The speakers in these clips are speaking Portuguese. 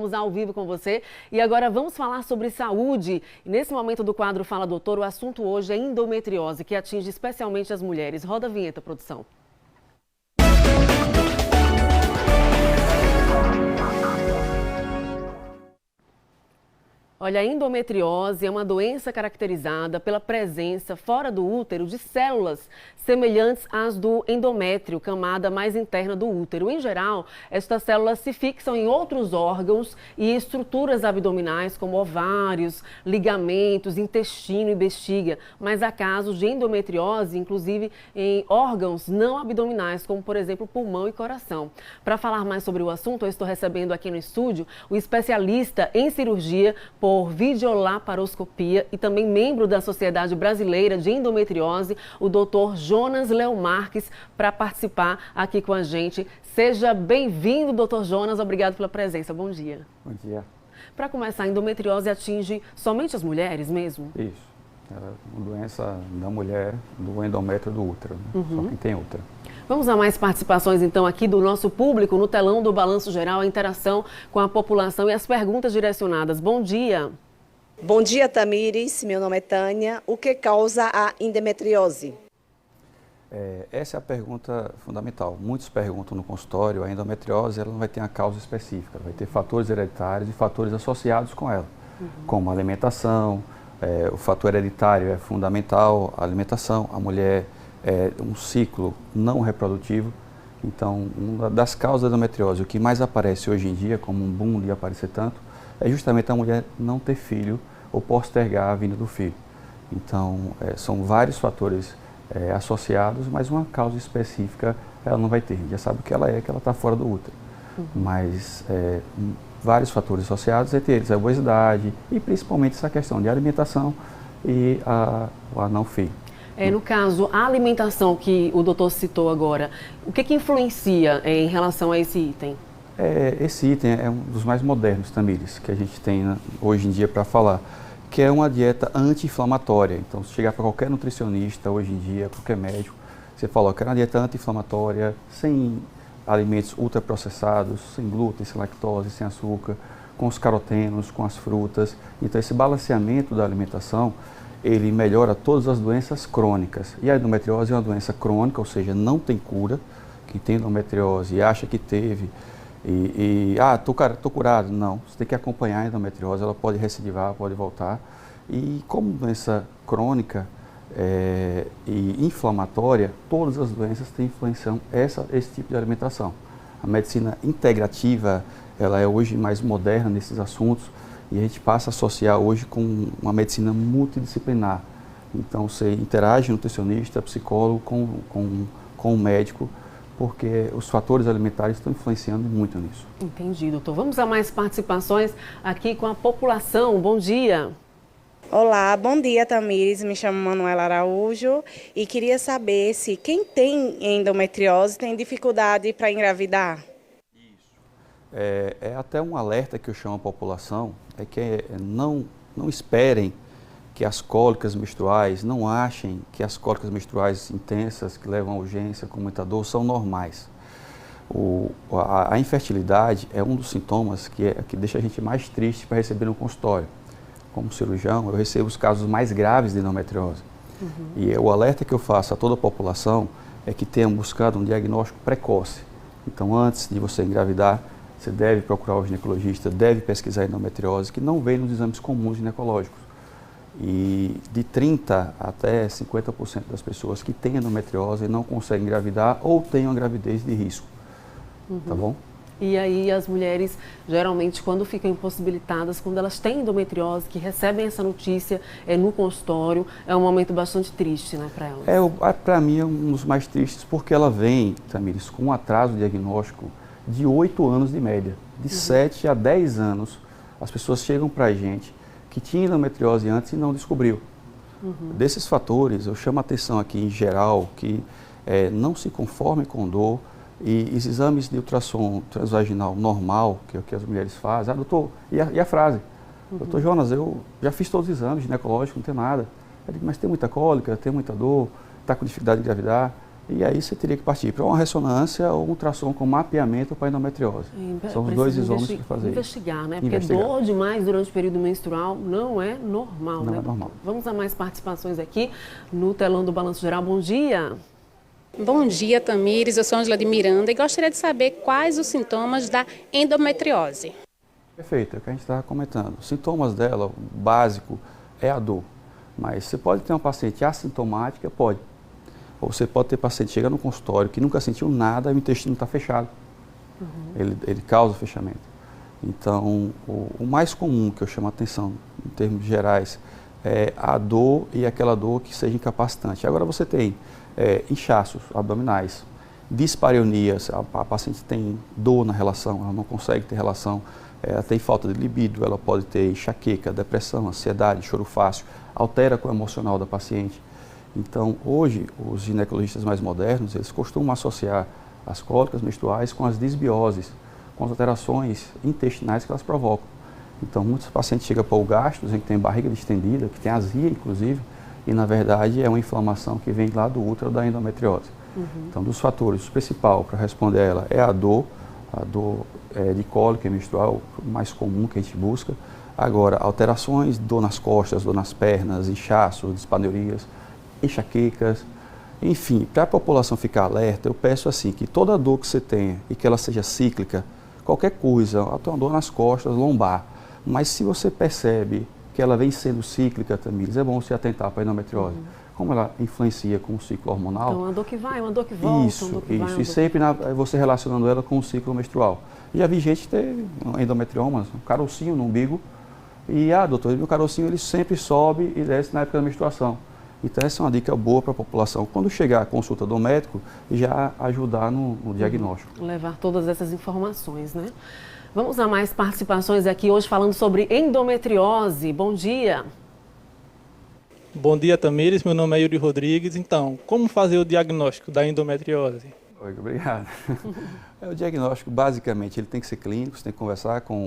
estamos ao vivo com você e agora vamos falar sobre saúde. E nesse momento do quadro Fala Doutor, o assunto hoje é endometriose, que atinge especialmente as mulheres. Roda a vinheta, produção. Olha, a endometriose é uma doença caracterizada pela presença fora do útero de células semelhantes às do endométrio, camada mais interna do útero. Em geral, estas células se fixam em outros órgãos e estruturas abdominais, como ovários, ligamentos, intestino e bexiga. Mas há casos de endometriose, inclusive em órgãos não abdominais, como, por exemplo, pulmão e coração. Para falar mais sobre o assunto, eu estou recebendo aqui no estúdio o especialista em cirurgia por videolaparoscopia e também membro da Sociedade Brasileira de Endometriose, o Dr. Jonas Leo Marques, para participar aqui com a gente. Seja bem-vindo, Dr. Jonas. Obrigado pela presença. Bom dia. Bom dia. Para começar, a endometriose atinge somente as mulheres mesmo? Isso. É uma doença da mulher, do endométrio do útero, né? Só quem tem útero. Vamos a mais participações, então, aqui do nosso público no telão do Balanço Geral, a interação com a população e as perguntas direcionadas. Bom dia. Bom dia, Tamires. Meu nome é Tânia. O que causa a endometriose? Essa é a pergunta fundamental. Muitos perguntam no consultório, a endometriose ela não vai ter uma causa específica, vai ter fatores hereditários e fatores associados com ela, como a alimentação, o fator hereditário é fundamental, a alimentação, a mulher um ciclo não reprodutivo. Então, uma das causas da endometriose, o que mais aparece hoje em dia, como um boom de aparecer tanto, é justamente a mulher não ter filho ou postergar a vinda do filho. Então, são vários fatores associados, mas uma causa específica ela não vai ter. Já sabe o que ela é, que ela está fora do útero. Mas vários fatores associados, entre eles a obesidade e principalmente essa questão de alimentação e o não filho. No caso, a alimentação que o doutor citou agora, o que influencia em relação a esse item? Esse item é um dos mais modernos, Tamires, que a gente tem hoje em dia para falar, que é uma dieta anti-inflamatória. Então, se chegar para qualquer nutricionista hoje em dia, qualquer médico, você fala, que é uma dieta anti-inflamatória, sem alimentos ultraprocessados, sem glúten, sem lactose, sem açúcar, com os carotenos, com as frutas. Então, esse balanceamento da alimentação, ele melhora todas as doenças crônicas. E a endometriose é uma doença crônica, ou seja, não tem cura. Quem tem endometriose e acha que teve tô curado. Não, você tem que acompanhar a endometriose, ela pode recidivar, pode voltar. E como doença crônica e inflamatória, todas as doenças têm influenciação esse tipo de alimentação. A medicina integrativa, ela é hoje mais moderna nesses assuntos, e a gente passa a associar hoje com uma medicina multidisciplinar. Então, você interage nutricionista, psicólogo com o médico, porque os fatores alimentares estão influenciando muito nisso. Entendi, doutor. Vamos a mais participações aqui com a população. Bom dia. Olá, bom dia, Tamires. Me chamo Manuela Araújo e queria saber se quem tem endometriose tem dificuldade para engravidar. É até um alerta que eu chamo a população, que não esperem que as cólicas menstruais, não achem que as cólicas menstruais intensas, que levam à urgência com muita dor, são normais. A infertilidade é um dos sintomas que deixa a gente mais triste para receber no consultório. Como cirurgião, eu recebo os casos mais graves de endometriose. E o alerta que eu faço a toda a população é que tenham buscado um diagnóstico precoce. Então, antes de você engravidar, você deve procurar o ginecologista, deve pesquisar a endometriose, que não vem nos exames comuns ginecológicos. E de 30% até 50% das pessoas que têm endometriose não conseguem engravidar ou têm uma gravidez de risco. Tá bom? E aí as mulheres, geralmente, quando ficam impossibilitadas, quando elas têm endometriose, que recebem essa notícia no consultório, é um momento bastante triste, né, para elas? Para mim é um dos mais tristes, porque ela vem, Tamires, com um atraso diagnóstico de 8 anos de média. De 7 a 10 anos, as pessoas chegam para a gente que tinha endometriose antes e não descobriu. Desses fatores, eu chamo a atenção aqui em geral, que não se conformem com dor, e os exames de ultrassom transvaginal normal, que é o que as mulheres fazem, doutor, e a frase? Doutor Jonas, eu já fiz todos os exames ginecológicos, não tem nada. Eu digo, mas tem muita cólica, tem muita dor, está com dificuldade de engravidar? E aí você teria que partir para uma ressonância ou um ultrassom com mapeamento para endometriose. São os dois exames que fazem. Investigar, né? Porque dor demais durante o período menstrual não é normal, não né? É normal. Vamos a mais participações aqui no telão do Balanço Geral. Bom dia. Bom dia, Tamires. Eu sou Ângela de Miranda e gostaria de saber quais os sintomas da endometriose. Perfeito, é o que a gente estava comentando. Os sintomas dela, o básico, é a dor. Mas você pode ter uma paciente assintomática, pode. Ou você pode ter paciente chegando no consultório que nunca sentiu nada e o intestino está fechado. Ele causa fechamento. Então, o mais comum que eu chamo a atenção, em termos gerais, é a dor e aquela dor que seja incapacitante. Agora você tem inchaços abdominais, dispareunias, a paciente tem dor na relação, ela não consegue ter relação, ela tem falta de libido, ela pode ter enxaqueca, depressão, ansiedade, choro fácil, altera com o emocional da paciente. Então, hoje, os ginecologistas mais modernos, eles costumam associar as cólicas menstruais com as disbioses, com as alterações intestinais que elas provocam. Então, muitos pacientes chegam para o gastro, que tem barriga distendida, que tem azia, inclusive, e, na verdade, é uma inflamação que vem lá do útero da endometriose. Então, dos fatores, o principal para responder a ela é a dor de cólica menstrual, o mais comum que a gente busca. Agora, alterações, dor nas costas, dor nas pernas, inchaços, dispaneurias, enxaquecas, enfim, para a população ficar alerta, eu peço assim, que toda dor que você tenha e que ela seja cíclica, qualquer coisa, uma dor nas costas, lombar, mas se você percebe que ela vem sendo cíclica, Tamires, é bom você atentar para a endometriose. Como ela influencia com o ciclo hormonal. Então, uma dor que vai, uma dor que volta. Isso. E sempre você relacionando ela com o ciclo menstrual. Já vi gente ter endometriomas, um carocinho no umbigo, e, doutor, meu carocinho ele sempre sobe e desce na época da menstruação. Então, essa é uma dica boa para a população. Quando chegar a consulta do médico, já ajudar no diagnóstico. Levar todas essas informações, né? Vamos a mais participações aqui hoje falando sobre endometriose. Bom dia. Bom dia, Tamires. Meu nome é Yuri Rodrigues. Então, como fazer o diagnóstico da endometriose? Oi, obrigado. O diagnóstico, basicamente, ele tem que ser clínico, você tem que conversar com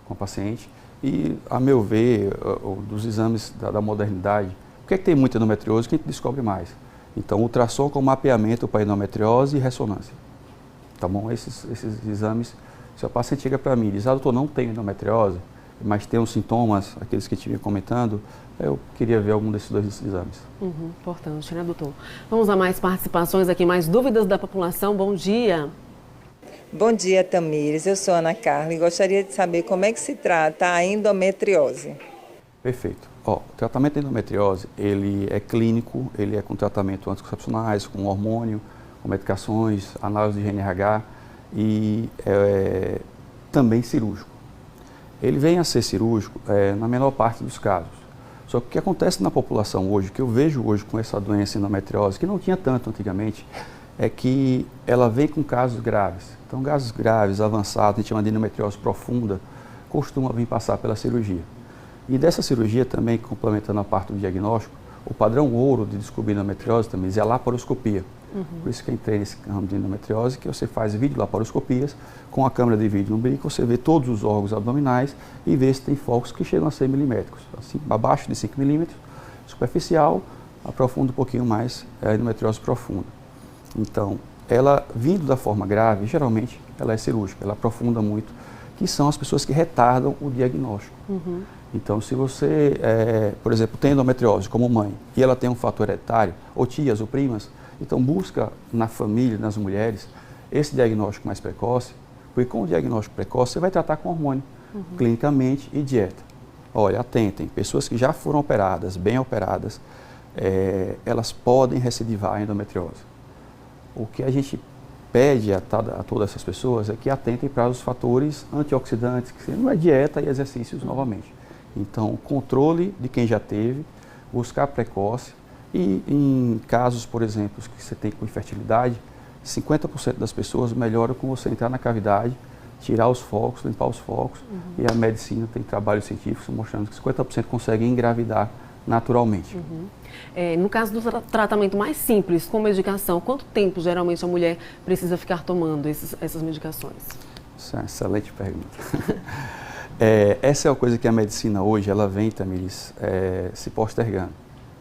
o paciente. E, a meu ver, dos exames da modernidade, por que tem muita endometriose que a gente descobre mais? Então, ultrassom com mapeamento para endometriose e ressonância. Tá bom? Esses exames, se o paciente chega para mim e diz, doutor, não tenho endometriose, mas tem os sintomas, aqueles que eu estive comentando, eu queria ver algum desses dois exames. Importante, né, doutor? Vamos a mais participações aqui, mais dúvidas da população. Bom dia. Bom dia, Tamires. Eu sou Ana Carla e gostaria de saber como é que se trata a endometriose. Perfeito. O tratamento da endometriose, ele é clínico, ele é com tratamento anticoncepcionais, com hormônio, com medicações, análise de GNRH e também cirúrgico. Ele vem a ser cirúrgico na menor parte dos casos. Só que o que acontece na população hoje, que eu vejo hoje com essa doença endometriose, que não tinha tanto antigamente, é que ela vem com casos graves. Então, casos graves, avançados, a gente chama de endometriose profunda, costuma vir passar pela cirurgia. E dessa cirurgia também, complementando a parte do diagnóstico, o padrão ouro de descobrir endometriose também é a laparoscopia. Por isso que eu entrei nesse ramo de endometriose, que você faz videolaparoscopias, com a câmera de vídeo no umbigo, você vê todos os órgãos abdominais e vê se tem focos que chegam a ser milimétricos. Assim, abaixo de 5 milímetros, superficial, aprofunda um pouquinho mais a endometriose profunda. Então, ela vindo da forma grave, geralmente ela é cirúrgica, ela aprofunda muito, que são as pessoas que retardam o diagnóstico. Então, se você, por exemplo, tem endometriose como mãe e ela tem um fator hereditário, ou tias ou primas, então busca na família, nas mulheres, esse diagnóstico mais precoce, porque com o diagnóstico precoce você vai tratar com hormônio, clinicamente e dieta. Olha, atentem, pessoas que já foram operadas, bem operadas, elas podem recidivar a endometriose. O que a gente pede a todas essas pessoas é que atentem para os fatores antioxidantes, que não é dieta e exercícios novamente. Então, controle de quem já teve, buscar precoce e em casos, por exemplo, que você tem com infertilidade, 50% das pessoas melhoram com você entrar na cavidade, tirar os focos, limpar os focos e a medicina tem trabalhos científicos mostrando que 50% conseguem engravidar naturalmente. No caso do tratamento mais simples, com medicação, quanto tempo geralmente a mulher precisa ficar tomando essas medicações? Isso é uma excelente pergunta. Essa é uma coisa que a medicina hoje, ela vem, Tamires, se postergando.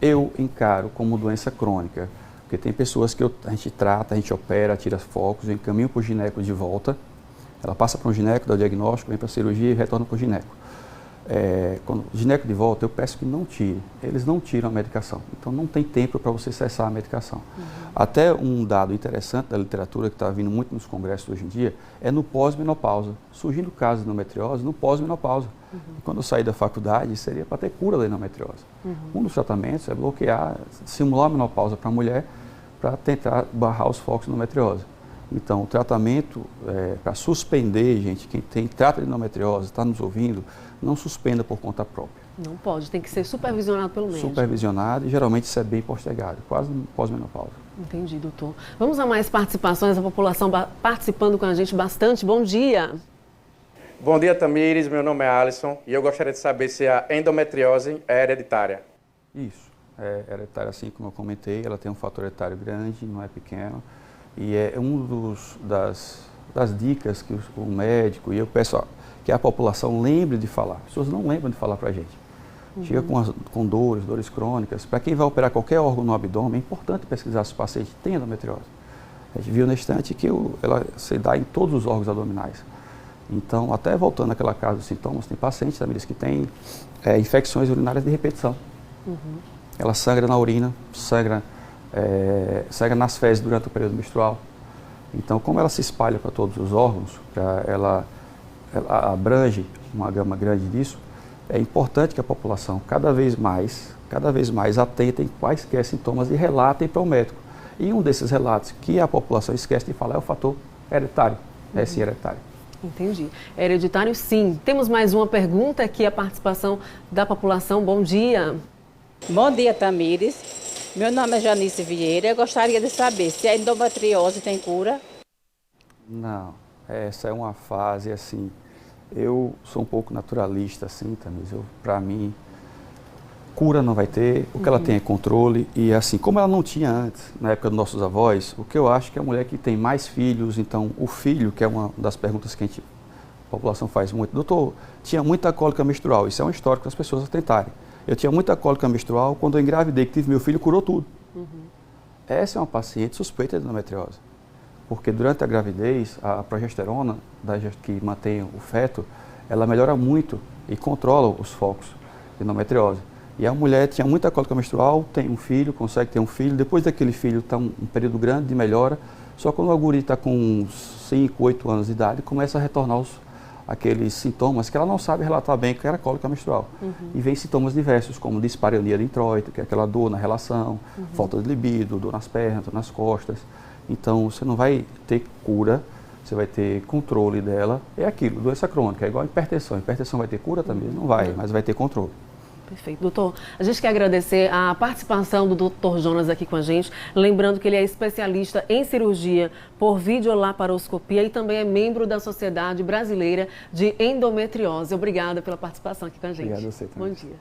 Eu encaro como doença crônica, Porque tem pessoas que a gente trata, a gente opera, tira focos, encaminha para o gineco de volta. Ela passa para um gineco, dá o diagnóstico, vem para a cirurgia e retorna para o gineco. Quando o gineco de volta, eu peço que não tire. Eles não tiram a medicação. Então não tem tempo para você cessar a medicação. Até um dado interessante da literatura que está vindo muito nos congressos hoje em dia é no pós-menopausa. Surgindo casos de endometriose no pós-menopausa. E quando eu saí da faculdade, seria para ter cura da endometriose. Um dos tratamentos é bloquear, simular a menopausa para a mulher para tentar barrar os focos de endometriose. Então, o tratamento para suspender, gente, quem trata de endometriose, está nos ouvindo, não suspenda por conta própria. Não pode, tem que ser supervisionado pelo médico. Supervisionado e geralmente isso é bem postergado, quase pós-menopausa. Entendi, doutor. Vamos a mais participações, a população participando com a gente bastante. Bom dia. Bom dia, Tamires. Meu nome é Alisson e eu gostaria de saber se a endometriose é hereditária. Isso, é hereditária, assim como eu comentei, ela tem um fator hereditário grande, não é pequeno. E é das dicas que o médico e eu peço que a população lembre de falar. As pessoas não lembram de falar para a gente. Chega com dores crônicas. Para quem vai operar qualquer órgão no abdômen, é importante pesquisar se o paciente tem endometriose. A gente viu na estante que ela se dá em todos os órgãos abdominais. Então, até voltando àquela casa dos sintomas, tem pacientes também que têm infecções urinárias de repetição. Ela sangra na urina, sangra nas fezes durante o período menstrual. Então, como ela se espalha para todos os órgãos, ela abrange uma gama grande disso, é importante que a população cada vez mais atentem quaisquer sintomas e relatem para o médico. E um desses relatos que a população esquece de falar é o fator hereditário. É sim hereditário. Entendi. Hereditário, sim. Temos mais uma pergunta aqui, a participação da população. Bom dia. Bom dia, Tamires. Meu nome é Janice Vieira. Eu gostaria de saber se a endometriose tem cura. Não, essa é uma fase assim. Eu sou um pouco naturalista, assim, Tamires. Para mim, cura não vai ter. O que ela tem é controle. E assim, como ela não tinha antes, na época dos nossos avós, o que eu acho que a mulher que tem mais filhos, então o filho, que é uma das perguntas que a população faz muito. Doutor, tinha muita cólica menstrual. Isso é um histórico para as pessoas tentarem. Eu tinha muita cólica menstrual, quando eu engravidei, que tive meu filho, curou tudo. Essa é uma paciente suspeita de endometriose. Porque durante a gravidez, a progesterona, que mantém o feto, ela melhora muito e controla os focos de endometriose. E a mulher tinha muita cólica menstrual, tem um filho, consegue ter um filho, depois daquele filho está um período grande de melhora, só quando o guri está com uns 5, 8 anos de idade, começa a retornar aqueles sintomas que ela não sabe relatar bem, que era cólica menstrual. E vem sintomas diversos, como dispareunia de introito, que é aquela dor na relação, falta de libido, dor nas pernas, dor nas costas. Então, você não vai ter cura, você vai ter controle dela. É aquilo, doença crônica, é igual a hipertensão. A hipertensão vai ter cura também? Não vai, mas vai ter controle. Perfeito. Doutor, a gente quer agradecer a participação do Dr. Jonas aqui com a gente, lembrando que ele é especialista em cirurgia por videolaparoscopia e também é membro da Sociedade Brasileira de Endometriose. Obrigada pela participação aqui com a gente. Obrigado a você também. Bom dia.